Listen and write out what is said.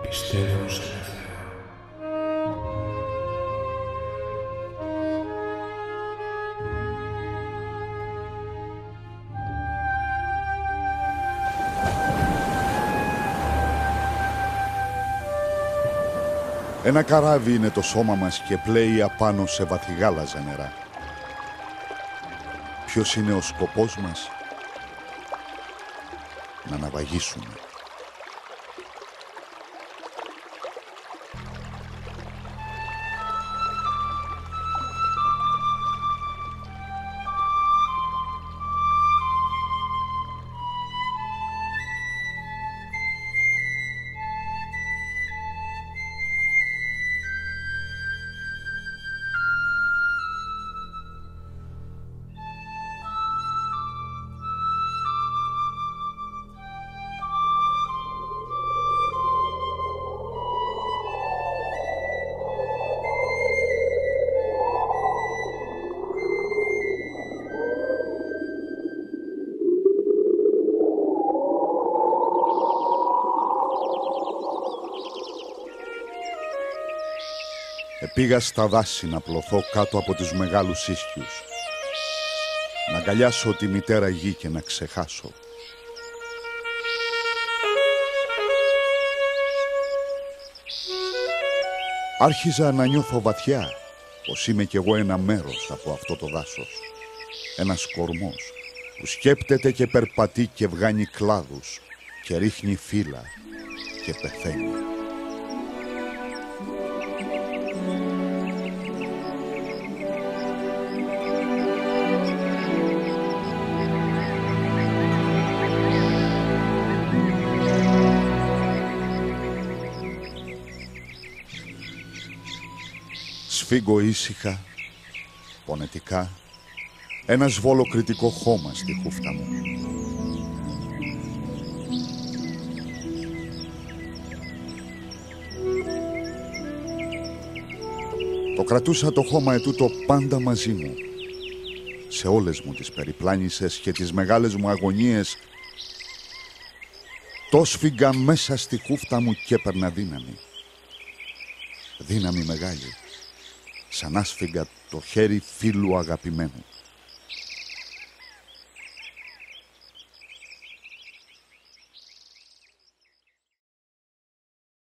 πιστεύουν σε ένα Θεό. Ένα καράβι είναι το σώμα μας και πλέει απάνω σε βαθυγάλαζα νερά. Ποιος είναι ο σκοπός μας? Να ναυαγίσουμε. Πήγα στα δάση να πλωθώ κάτω από τους μεγάλους ίσχυους, να αγκαλιάσω τη μητέρα γη και να ξεχάσω. Άρχιζα να νιώθω βαθιά πως είμαι κι εγώ ένα μέρος από αυτό το δάσος. Ένας κορμός που σκέπτεται και περπατεί και βγάνει κλάδους και ρίχνει φύλλα και πεθαίνει. Σφίγγω ήσυχα, πονετικά, ένα σβολοκριτικό χώμα στη χούφτα μου. Το κρατούσα το χώμα ετούτο πάντα μαζί μου. Σε όλες μου τις περιπλάνησες και τις μεγάλες μου αγωνίες, το σφίγγα μέσα στη χούφτα μου και έπαιρνα δύναμη. Δύναμη μεγάλη. Σαν άσφιγγα το χέρι φίλου αγαπημένου.